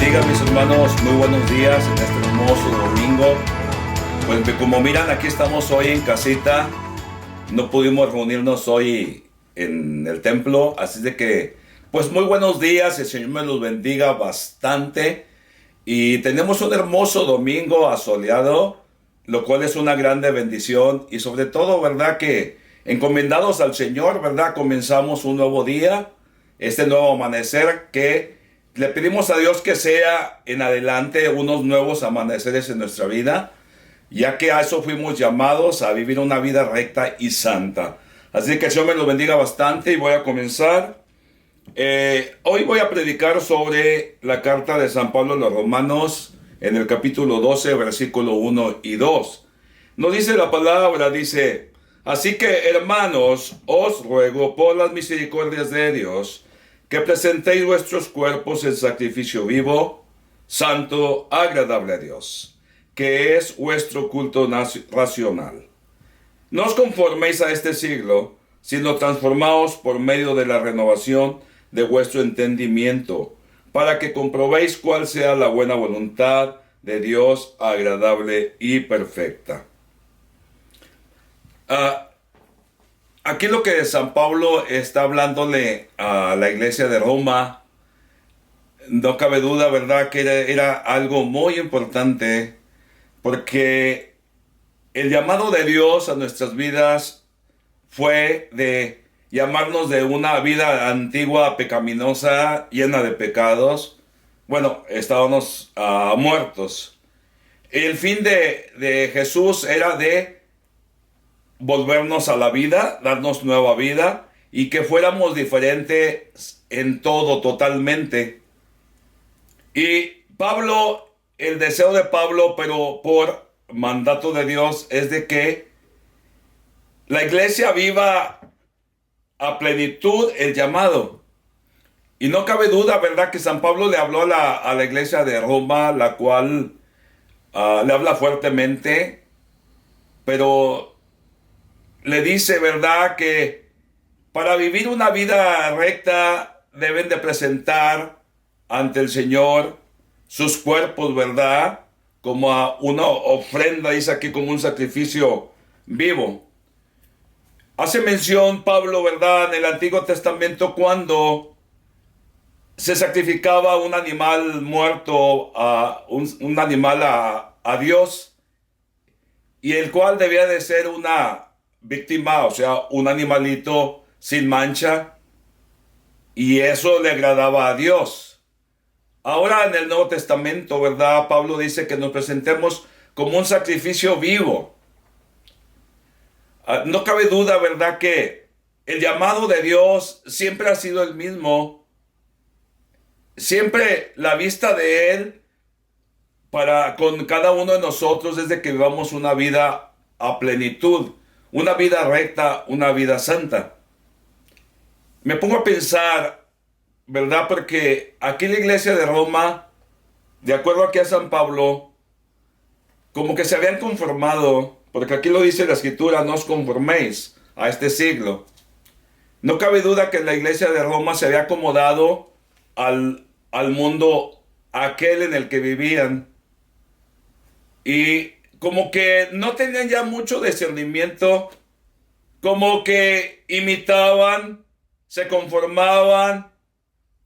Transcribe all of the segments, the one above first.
bendiga, mis hermanos. Muy buenos días en este hermoso domingo. Pues como miran, aquí estamos hoy en casita. No pudimos reunirnos hoy en el templo, así de que, pues muy buenos días. El Señor me los bendiga bastante. Y tenemos un hermoso domingo asoleado, lo cual es una grande bendición. Y sobre todo, ¿verdad? Que encomendados al Señor, ¿verdad? Comenzamos un nuevo día, este nuevo amanecer que le pedimos a Dios que sea en adelante unos nuevos amaneceres en nuestra vida, ya que a eso fuimos llamados, a vivir una vida recta y santa. Así que el Señor me los bendiga bastante y voy a comenzar. Hoy voy a predicar sobre la carta de San Pablo a los Romanos en el capítulo 12, versículo 1 y 2. Nos dice la palabra, dice: así que, hermanos, os ruego por las misericordias de Dios, que presentéis vuestros cuerpos en sacrificio vivo, santo, agradable a Dios, que es vuestro culto racional. No os conforméis a este siglo, sino transformaos por medio de la renovación de vuestro entendimiento, para que comprobéis cuál sea la buena voluntad de Dios, agradable y perfecta. Aquí lo que San Pablo está hablándole a la iglesia de Roma, no cabe duda, ¿verdad?, que era algo muy importante, porque el llamado de Dios a nuestras vidas fue de llamarnos de una vida antigua, pecaminosa, llena de pecados. Bueno, estábamos muertos. El fin de Jesús era de volvernos a la vida, darnos nueva vida y que fuéramos diferentes en todo, totalmente. Y Pablo, el deseo de Pablo, pero por mandato de Dios, es de que la iglesia viva a plenitud el llamado. Y no cabe duda, ¿verdad?, que San Pablo le habló a la iglesia de Roma, la cual le habla fuertemente, pero le dice, ¿verdad?, que para vivir una vida recta deben de presentar ante el Señor sus cuerpos, ¿verdad?, como a una ofrenda, dice aquí, como un sacrificio vivo. Hace mención Pablo, ¿verdad?, en el Antiguo Testamento cuando se sacrificaba un animal muerto, un animal a Dios, y el cual debía de ser una víctima, o sea, un animalito sin mancha, y eso le agradaba a Dios. Ahora en el Nuevo Testamento, ¿verdad?, Pablo dice que nos presentemos como un sacrificio vivo. No cabe duda, ¿verdad?, que el llamado de Dios siempre ha sido el mismo. Siempre la vista de Él para con cada uno de nosotros es de que vivamos una vida a plenitud, una vida recta, una vida santa. Me pongo a pensar, ¿verdad?, porque aquí la iglesia de Roma, de acuerdo aquí a San Pablo, como que se habían conformado, porque aquí lo dice la escritura: no os conforméis a este siglo. No cabe duda que la iglesia de Roma se había acomodado al mundo aquel en el que vivían, y como que no tenían ya mucho discernimiento, como que imitaban, se conformaban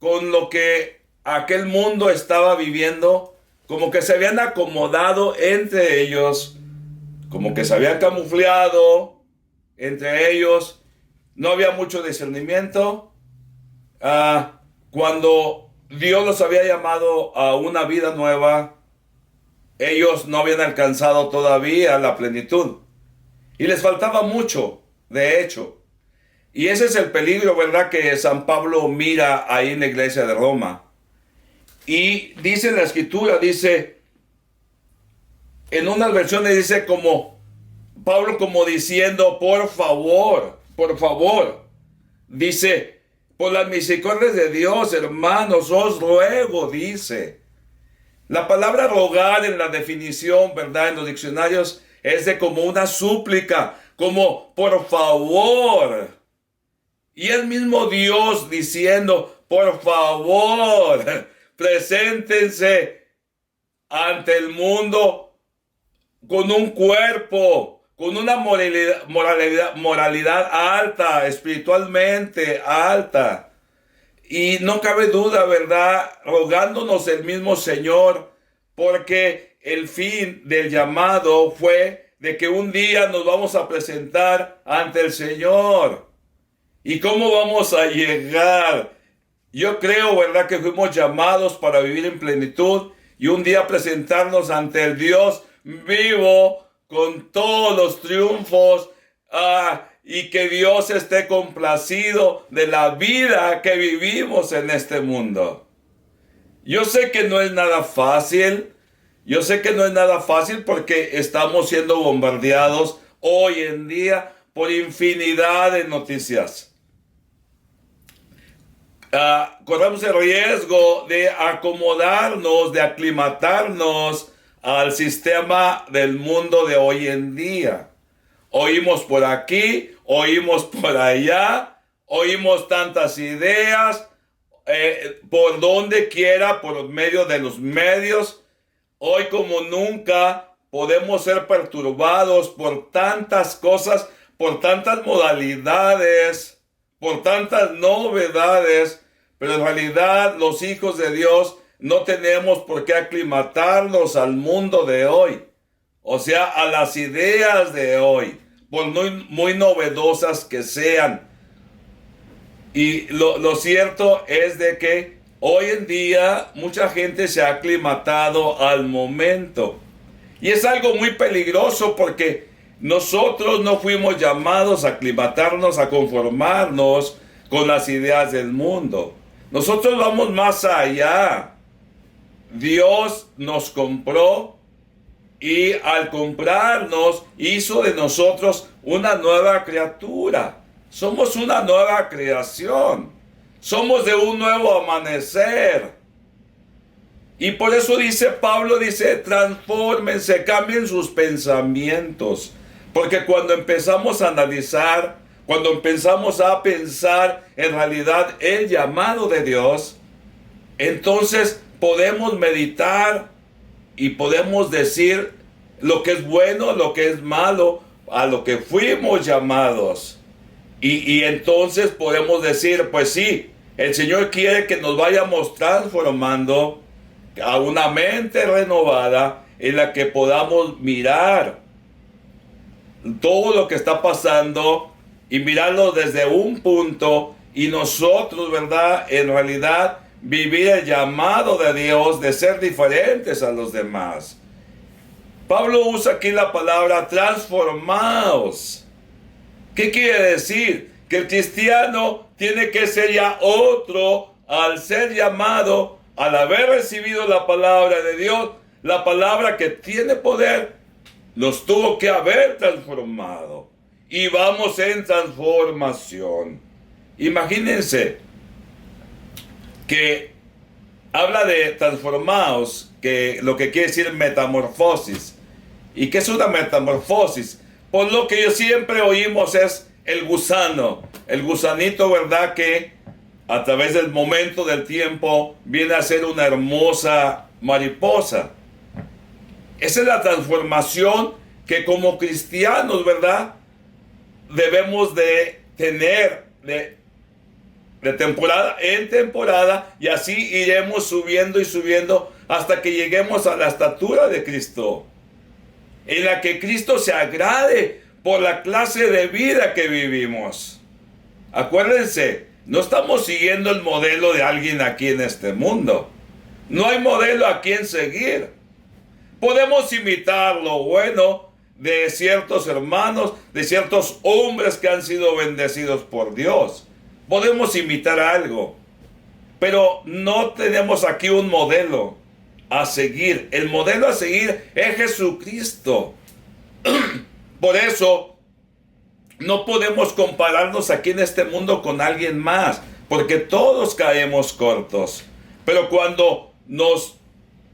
con lo que aquel mundo estaba viviendo, como que se habían acomodado entre ellos, como que se habían camuflado entre ellos, no había mucho discernimiento. Cuando Dios los había llamado a una vida nueva, ellos no habían alcanzado todavía la plenitud. Y les faltaba mucho, de hecho. Y ese es el peligro, ¿verdad?, que San Pablo mira ahí en la iglesia de Roma. Y dice en la escritura, dice, en unas versiones dice como, Pablo como diciendo, por favor, dice, por las misericordias de Dios, hermanos, os ruego, dice. La palabra rogar en la definición, ¿verdad?, en los diccionarios es de como una súplica, como por favor. Y el mismo Dios diciendo, por favor, preséntense ante el mundo con un cuerpo, con una moralidad alta, espiritualmente alta. Y no cabe duda, ¿verdad? Rogándonos el mismo Señor, porque el fin del llamado fue de que un día nos vamos a presentar ante el Señor. ¿Y cómo vamos a llegar? Yo creo, ¿verdad?, que fuimos llamados para vivir en plenitud y un día presentarnos ante el Dios vivo con todos los triunfos, y que Dios esté complacido de la vida que vivimos en este mundo. Yo sé que no es nada fácil. Yo sé que no es nada fácil porque estamos siendo bombardeados hoy en día por infinidad de noticias. Corremos el riesgo de acomodarnos, de aclimatarnos al sistema del mundo de hoy en día. Oímos por aquí, oímos por allá, oímos tantas ideas, por donde quiera, por medio de los medios. Hoy como nunca podemos ser perturbados por tantas cosas, por tantas modalidades, por tantas novedades, pero en realidad los hijos de Dios no tenemos por qué aclimatarnos al mundo de hoy, o sea, a las ideas de hoy, por muy novedosas que sean. Y lo cierto es de que hoy en día mucha gente se ha aclimatado al momento. Y es algo muy peligroso porque nosotros no fuimos llamados a aclimatarnos, a conformarnos con las ideas del mundo. Nosotros vamos más allá. Dios nos compró y al comprarnos hizo de nosotros una nueva criatura. Somos una nueva creación. Somos de un nuevo amanecer. Y por eso dice Pablo, dice, transfórmense, cambien sus pensamientos. Porque cuando empezamos a analizar, cuando empezamos a pensar en realidad el llamado de Dios, entonces podemos meditar y podemos decir lo que es bueno, lo que es malo, a lo que fuimos llamados. Y entonces podemos decir, pues sí, el Señor quiere que nos vayamos transformando a una mente renovada en la que podamos mirar todo lo que está pasando y mirarlo desde un punto y nosotros, ¿verdad?, en realidad vivir el llamado de Dios de ser diferentes a los demás. Pablo usa aquí la palabra transformaos. ¿Qué quiere decir? Que el cristiano tiene que ser ya otro al ser llamado, al haber recibido la palabra de Dios, la palabra que tiene poder, nos tuvo que haber transformado. Y vamos en transformación. Imagínense que habla de transformaos, que lo que quiere decir metamorfosis. ¿Y qué es una metamorfosis? Por lo que yo siempre oímos es el gusano, el gusanito, ¿verdad?, que a través del momento del tiempo viene a ser una hermosa mariposa. Esa es la transformación que como cristianos, ¿verdad?, debemos de tener de temporada en temporada, y así iremos subiendo y subiendo hasta que lleguemos a la estatura de Cristo, en la que Cristo se agrade por la clase de vida que vivimos. Acuérdense, no estamos siguiendo el modelo de alguien aquí en este mundo. No hay modelo a quien seguir. Podemos imitar lo bueno de ciertos hermanos, de ciertos hombres que han sido bendecidos por Dios. Podemos imitar algo, pero no tenemos aquí un modelo a seguir. El modelo a seguir es Jesucristo. Por eso no podemos compararnos aquí en este mundo con alguien más, porque todos caemos cortos. Pero cuando nos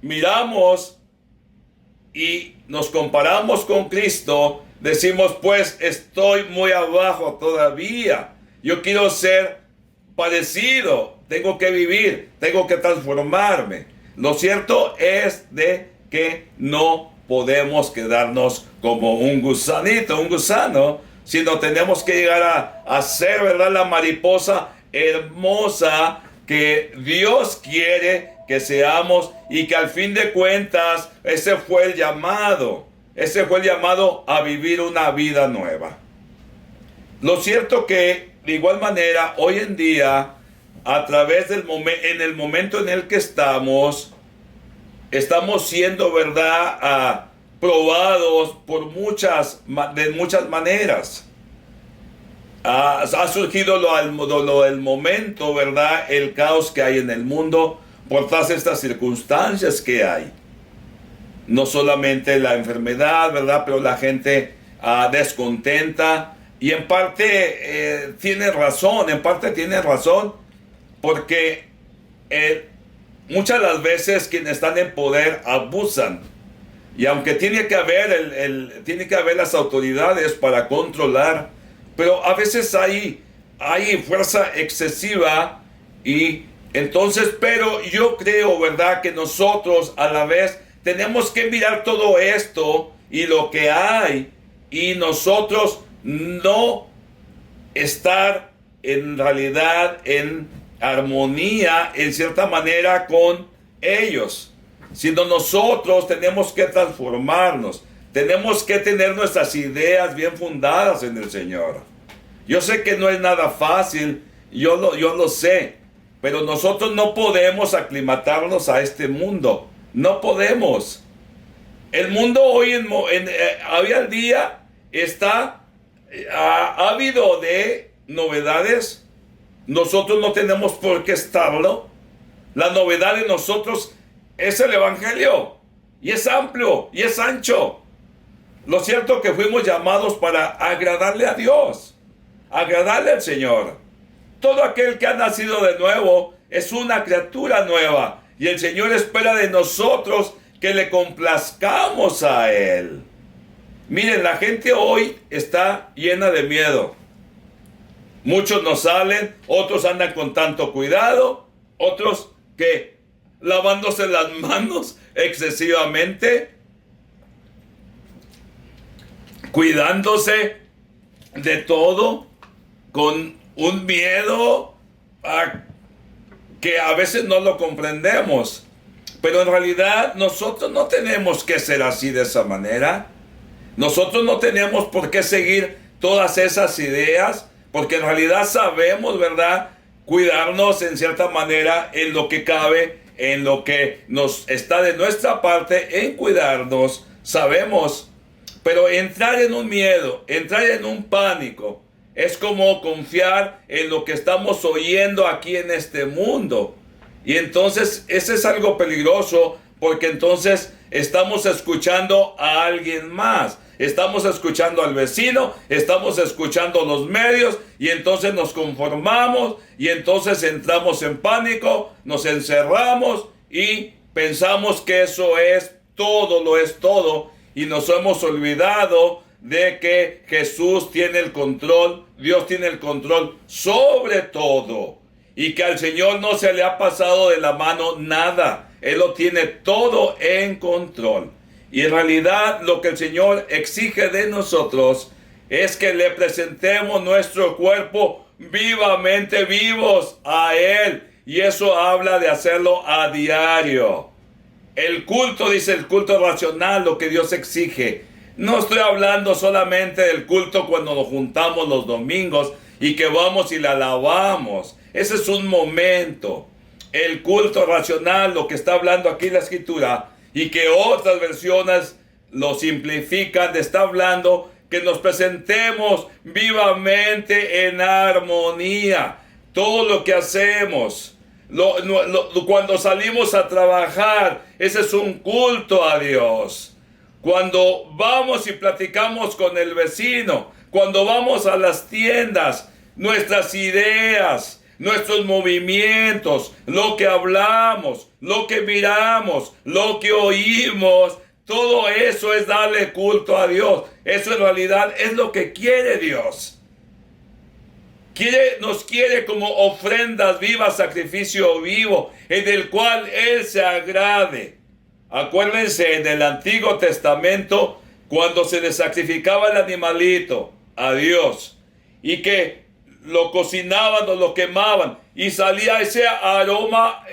miramos y nos comparamos con Cristo, decimos, pues estoy muy abajo todavía. Yo quiero ser parecido, tengo que vivir, tengo que transformarme. Lo cierto es de que no podemos quedarnos como un gusanito, un gusano, sino tenemos que llegar a ser, ¿verdad?, la mariposa hermosa que Dios quiere que seamos, y que al fin de cuentas ese fue el llamado a vivir una vida nueva. Lo cierto que de igual manera hoy en día, a través del en el momento en el que estamos siendo, ¿verdad?, probados de muchas maneras. Ha surgido el momento, ¿verdad?, el caos que hay en el mundo por todas estas circunstancias que hay. No solamente la enfermedad, ¿verdad?, pero la gente descontenta, y en parte tiene razón, porque muchas de las veces quienes están en poder abusan. Y aunque tiene que haber las autoridades para controlar, pero a veces hay fuerza excesiva, y entonces, pero yo creo, ¿verdad?, que nosotros a la vez tenemos que mirar todo esto y lo que hay, y nosotros no estar en realidad en armonía en cierta manera con ellos, sino nosotros tenemos que transformarnos, tenemos que tener nuestras ideas bien fundadas en el Señor. Yo sé que no es nada fácil, yo lo sé, pero nosotros no podemos aclimatarnos a este mundo, no podemos. El mundo hoy al día está ávido de novedades. Nosotros no tenemos por qué estarlo. La novedad de nosotros es el Evangelio, y es amplio y es ancho. Lo cierto que fuimos llamados para agradarle a Dios, agradarle al Señor. Todo aquel que ha nacido de nuevo es una criatura nueva, y el Señor espera de nosotros que le complazcamos a Él. Miren, la gente hoy está llena de miedo. Muchos no salen, otros andan con tanto cuidado, otros que lavándose las manos excesivamente, cuidándose de todo, con un miedo que a veces no lo comprendemos. Pero en realidad nosotros no tenemos que ser así, de esa manera. Nosotros no tenemos por qué seguir todas esas ideas, porque en realidad sabemos, ¿verdad?, cuidarnos en cierta manera en lo que cabe, en lo que nos está de nuestra parte, en cuidarnos, sabemos. Pero entrar en un miedo, entrar en un pánico, es como confiar en lo que estamos oyendo aquí en este mundo. Y entonces ese es algo peligroso, porque entonces estamos escuchando a alguien más. Estamos escuchando al vecino, estamos escuchando los medios, y entonces nos conformamos, y entonces entramos en pánico, nos encerramos y pensamos que eso es todo, lo es todo, y nos hemos olvidado de que Jesús tiene el control, Dios tiene el control sobre todo, y que al Señor no se le ha pasado de la mano nada. Él lo tiene todo en control. Y en realidad lo que el Señor exige de nosotros es que le presentemos nuestro cuerpo vivamente vivos a Él. Y eso habla de hacerlo a diario. El culto, dice el culto racional, lo que Dios exige. No estoy hablando solamente del culto cuando nos juntamos los domingos y que vamos y le alabamos. Ese es un momento. El culto racional, lo que está hablando aquí la Escritura, y que otras versiones lo simplifican, está hablando que nos presentemos vivamente en armonía. Todo lo que hacemos, cuando salimos a trabajar, ese es un culto a Dios. Cuando vamos y platicamos con el vecino, cuando vamos a las tiendas, nuestras ideas, nuestros movimientos, lo que hablamos, lo que miramos, lo que oímos, todo eso es darle culto a Dios. Eso en realidad es lo que quiere Dios. Nos quiere como ofrendas vivas, sacrificio vivo, en el cual Él se agrade. Acuérdense, en el Antiguo Testamento, cuando se le sacrificaba el animalito a Dios, y que lo cocinaban o lo quemaban, y salía ese aroma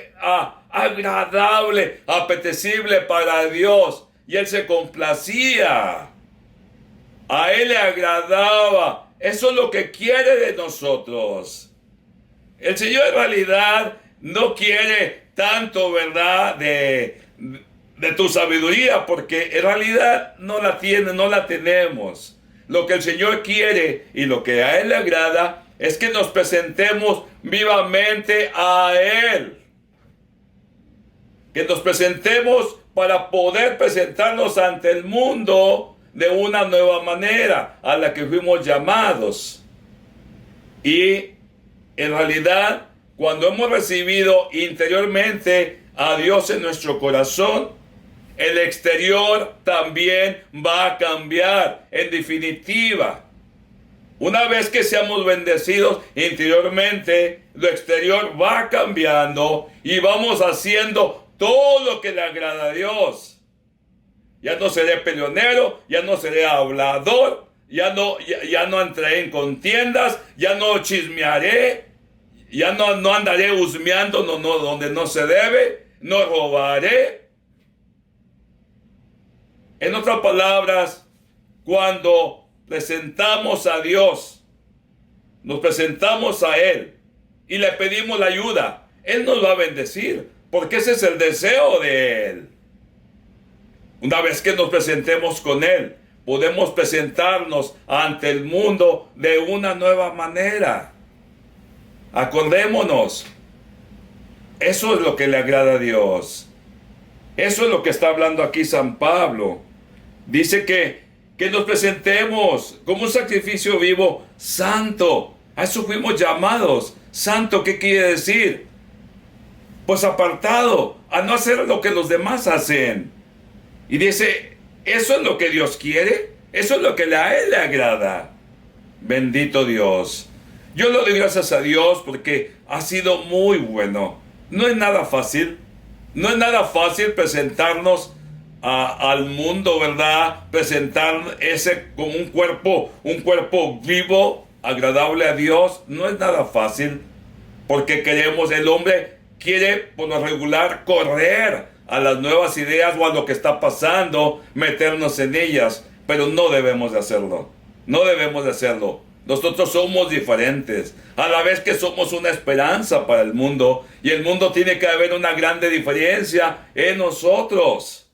agradable, apetecible para Dios, y Él se complacía. A Él le agradaba. Eso es lo que quiere de nosotros. El Señor en realidad no quiere tanto, ¿verdad?, de tu sabiduría, porque en realidad no la tiene, no la tenemos. Lo que el Señor quiere y lo que a Él le agrada es que nos presentemos vivamente a Él. Que nos presentemos para poder presentarnos ante el mundo de una nueva manera a la que fuimos llamados. Y en realidad, cuando hemos recibido interiormente a Dios en nuestro corazón, el exterior también va a cambiar. En definitiva, una vez que seamos bendecidos interiormente, lo exterior va cambiando y vamos haciendo todo lo que le agrada a Dios. Ya no seré peleonero, ya no seré hablador, ya no entraré en contiendas, ya no chismearé, ya no andaré husmeando donde no se debe, no robaré. En otras palabras, cuando presentamos a Dios, nos presentamos a Él y le pedimos la ayuda, Él nos va a bendecir, porque ese es el deseo de Él. Una vez que nos presentemos con Él, podemos presentarnos ante el mundo de una nueva manera. Acordémonos, eso es lo que le agrada a Dios. Eso es lo que está hablando aquí San Pablo. Dice que nos presentemos como un sacrificio vivo, santo. A eso fuimos llamados. Santo, ¿qué quiere decir? Pues apartado, a no hacer lo que los demás hacen. Y dice, ¿eso es lo que Dios quiere? ¿Eso es lo que a Él le agrada? Bendito Dios. Yo le doy gracias a Dios porque ha sido muy bueno. No es nada fácil. No es nada fácil presentarnos al mundo, ¿verdad? Presentar ese como un cuerpo vivo, agradable a Dios. No es nada fácil porque el hombre quiere por lo regular correr a las nuevas ideas o a lo que está pasando, meternos en ellas, pero no debemos de hacerlo. No debemos de hacerlo. Nosotros somos diferentes, a la vez que somos una esperanza para el mundo, y el mundo tiene que haber una grande diferencia en nosotros.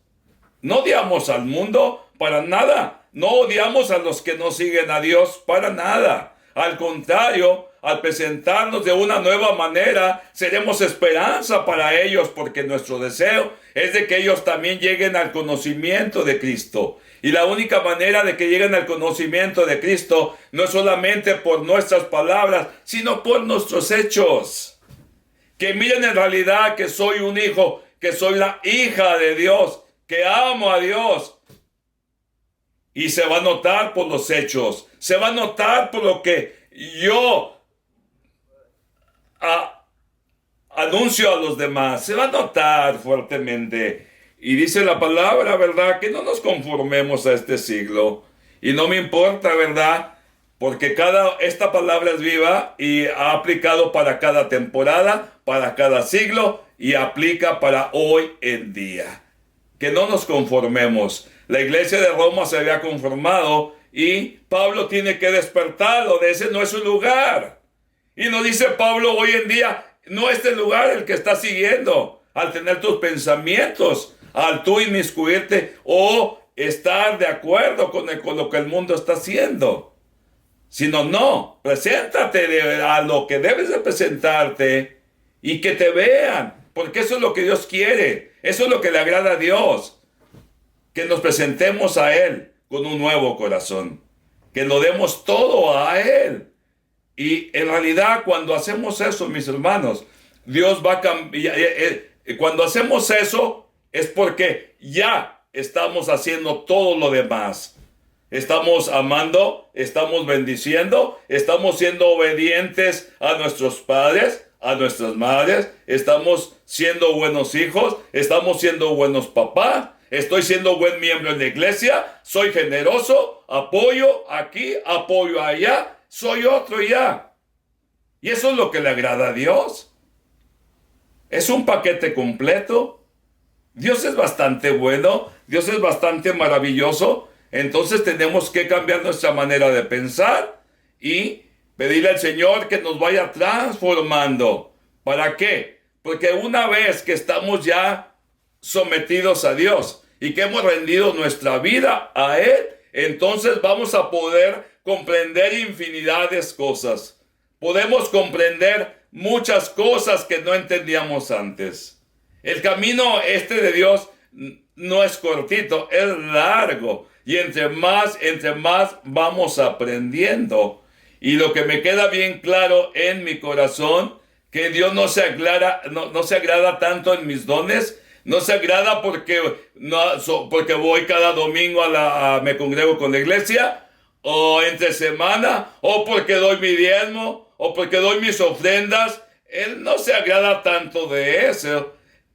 No odiamos al mundo para nada, no odiamos a los que no siguen a Dios para nada. Al contrario, al presentarnos de una nueva manera, seremos esperanza para ellos, porque nuestro deseo es de que ellos también lleguen al conocimiento de Cristo. Y la única manera de que lleguen al conocimiento de Cristo no es solamente por nuestras palabras, sino por nuestros hechos. Que miren en realidad que soy un hijo, que soy la hija de Dios, que amo a Dios. Y se va a notar por los hechos, se va a notar por lo que yo anuncio a los demás, se va a notar fuertemente. Y dice la palabra, ¿verdad?, que no nos conformemos a este siglo. Y no me importa, ¿verdad?, porque esta palabra es viva y ha aplicado para cada temporada, para cada siglo, y aplica para hoy en día. Que no nos conformemos. La iglesia de Roma se había conformado y Pablo tiene que despertarlo. De ese no es su lugar. Y nos dice Pablo hoy en día, no es el lugar el que está siguiendo al tener tus pensamientos, al tú inmiscuirte o estar de acuerdo con lo que el mundo está haciendo. Sino no, preséntate a lo que debes de presentarte y que te vean, porque eso es lo que Dios quiere, eso es lo que le agrada a Dios, que nos presentemos a Él con un nuevo corazón, que lo demos todo a Él. Y en realidad cuando hacemos eso, mis hermanos, Dios va a cambiar. Cuando hacemos eso es porque ya estamos haciendo todo lo demás. Estamos amando, estamos bendiciendo, estamos siendo obedientes a nuestros padres, a nuestras madres, estamos siendo buenos hijos, estamos siendo buenos papás, estoy siendo buen miembro en la iglesia, soy generoso, apoyo aquí, apoyo allá, soy otro ya. Y eso es lo que le agrada a Dios. Es un paquete completo. Dios es bastante bueno, Dios es bastante maravilloso. Entonces tenemos que cambiar nuestra manera de pensar y pedirle al Señor que nos vaya transformando. ¿Para qué? Porque una vez que estamos ya sometidos a Dios y que hemos rendido nuestra vida a Él, entonces vamos a poder comprender infinidad de cosas. Podemos comprender muchas cosas que no entendíamos antes. El camino de Dios no es cortito, es largo. Y entre más vamos aprendiendo. Y lo que me queda bien claro en mi corazón, que Dios no se agrada tanto en mis dones, no se agrada porque voy cada domingo me congrego con la iglesia, o entre semana, o porque doy mi diezmo, o porque doy mis ofrendas. Él no se agrada tanto de eso.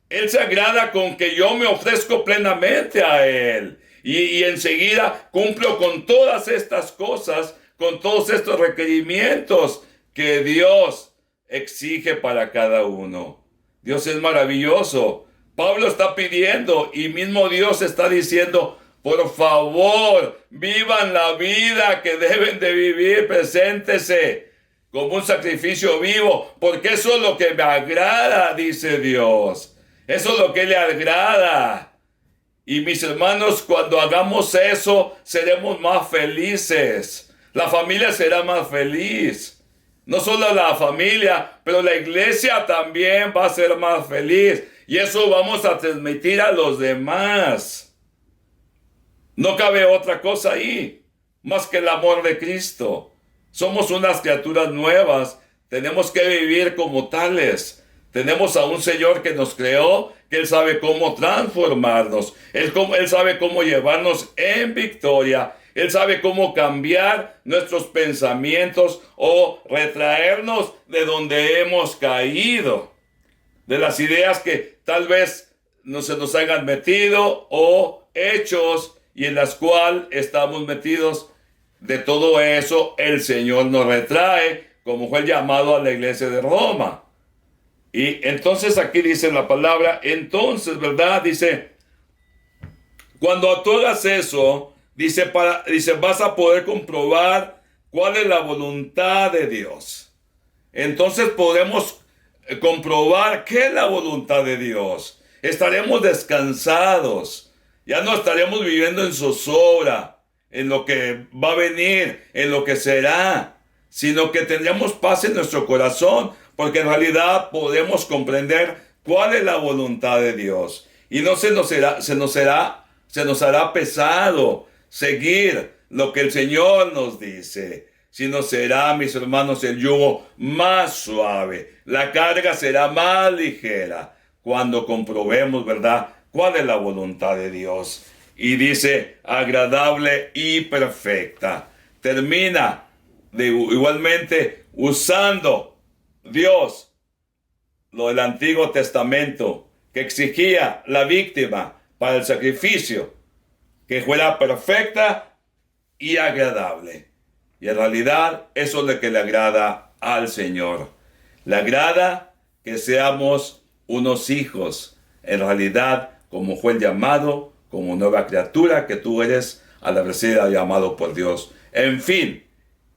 Él se agrada con que yo me ofrezco plenamente a Él. Y enseguida cumplo con todas estas cosas, con todos estos requerimientos que Dios exige para cada uno. Dios es maravilloso. Pablo está pidiendo y mismo Dios está diciendo, por favor, vivan la vida que deben de vivir, preséntese como un sacrificio vivo, porque eso es lo que me agrada, dice Dios. Eso es lo que le agrada. Y mis hermanos, cuando hagamos eso, seremos más felices. La familia será más feliz. No solo la familia, pero la iglesia también va a ser más feliz. Y eso vamos a transmitir a los demás. No cabe otra cosa ahí, más que el amor de Cristo. Somos unas criaturas nuevas. Tenemos que vivir como tales. Tenemos a un Señor que nos creó, que Él sabe cómo transformarnos. Él sabe cómo llevarnos en victoria. Él sabe cómo cambiar nuestros pensamientos o retraernos de donde hemos caído. De las ideas que tal vez no se nos hayan metido o hechos y en las cuales estamos metidos. De todo eso el Señor nos retrae, como fue el llamado a la iglesia de Roma. Y entonces aquí dice la palabra, entonces, ¿verdad? Dice, cuando tú hagas eso, dice, vas a poder comprobar cuál es la voluntad de Dios. Entonces podemos comprobar qué es la voluntad de Dios. Estaremos descansados. Ya no estaremos viviendo en zozobra, en lo que va a venir, en lo que será, sino que tendremos paz en nuestro corazón, porque en realidad podemos comprender cuál es la voluntad de Dios. Y no se nos hará pesado seguir lo que el Señor nos dice, sino será, mis hermanos, el yugo más suave. La carga será más ligera cuando comprobemos, ¿verdad?, cuál es la voluntad de Dios. Y dice, agradable y perfecta. Termina igualmente usando Dios lo del Antiguo Testamento, que exigía la víctima para el sacrificio, que fuera perfecta y agradable. Y en realidad eso es lo que le agrada al Señor. Le agrada que seamos unos hijos, en realidad, como fue el llamado, como nueva criatura que tú eres al haber sido llamado por Dios. En fin,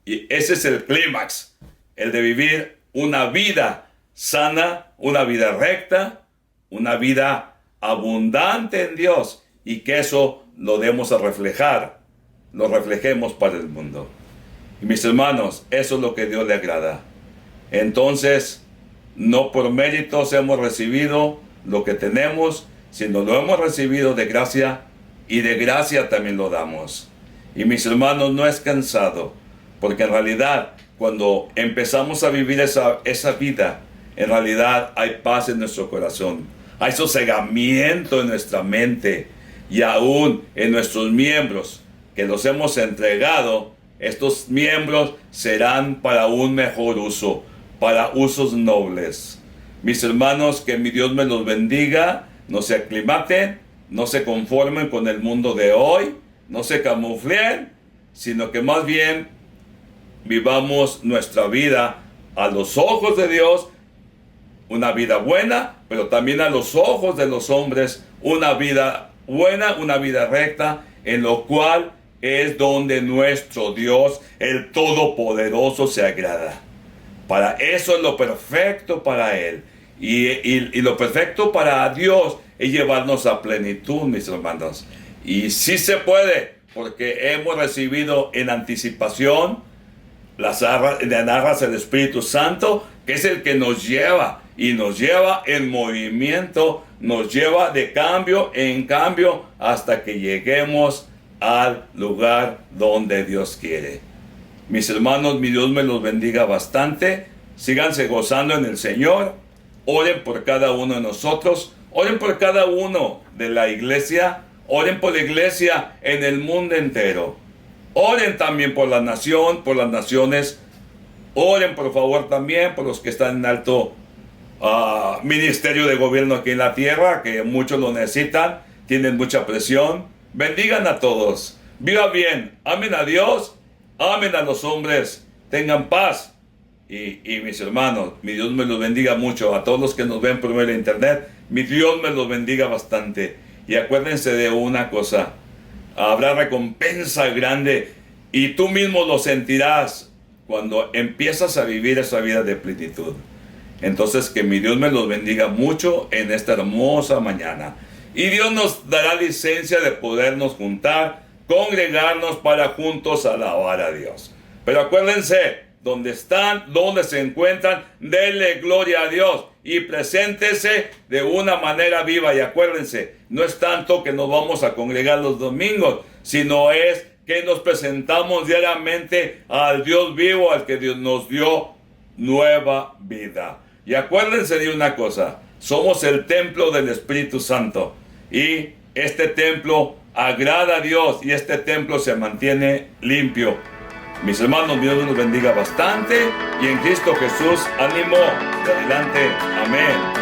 y ese es el clímax, el de vivir una vida sana, una vida recta, una vida abundante en Dios, y que eso lo demos a reflejar, lo reflejemos para el mundo. Y mis hermanos, eso es lo que Dios le agrada. Entonces, no por méritos hemos recibido lo que tenemos, sino lo hemos recibido de gracia, y de gracia también lo damos. Y mis hermanos, no es cansado, porque en realidad cuando empezamos a vivir esa vida, en realidad hay paz en nuestro corazón, hay sosegamiento en nuestra mente y aún en nuestros miembros, que los hemos entregado, estos miembros serán para un mejor uso, para usos nobles. Mis hermanos, que mi Dios me los bendiga, no se aclimaten, no se conformen con el mundo de hoy, no se camuflen, sino que más bien vivamos nuestra vida a los ojos de Dios, una vida buena, pero también a los ojos de los hombres, una vida buena, una vida recta, en lo cual es donde nuestro Dios, el Todopoderoso, se agrada. Para eso es lo perfecto para Él. Y lo perfecto para Dios es llevarnos a plenitud, mis hermanos. Y sí se puede, porque hemos recibido en anticipación las arras del Espíritu Santo, que es el que nos lleva, y nos lleva en movimiento, nos lleva de cambio en cambio, hasta que lleguemos al lugar donde Dios quiere. Mis hermanos, mi Dios me los bendiga bastante. Síganse gozando en el Señor. Oren por cada uno de nosotros. Oren por cada uno de la iglesia. Oren por la iglesia en el mundo entero. Oren también por la nación, por las naciones. Oren por favor también por los que están en alto ministerio de gobierno aquí en la tierra, que muchos lo necesitan, tienen mucha presión. Bendigan a todos. Viva bien. Amen a Dios. Amen a los hombres. Tengan paz. Y mis hermanos, mi Dios me los bendiga mucho. A todos los que nos ven por medio de internet, mi Dios me los bendiga bastante. Y acuérdense de una cosa: habrá recompensa grande, y tú mismo lo sentirás cuando empiezas a vivir esa vida de plenitud. Entonces, que mi Dios me los bendiga mucho en esta hermosa mañana. Y Dios nos dará licencia de podernos juntar, congregarnos para juntos alabar a Dios. Pero acuérdense, donde están, donde se encuentran, denle gloria a Dios y preséntese de una manera viva. Y acuérdense, no es tanto que nos vamos a congregar los domingos, sino es que nos presentamos diariamente al Dios vivo, al que Dios nos dio nueva vida. Y acuérdense de una cosa: somos el templo del Espíritu Santo, y este templo agrada a Dios, y este templo se mantiene limpio. Mis hermanos, Dios los bendiga bastante, y en Cristo Jesús, ánimo, de adelante, amén.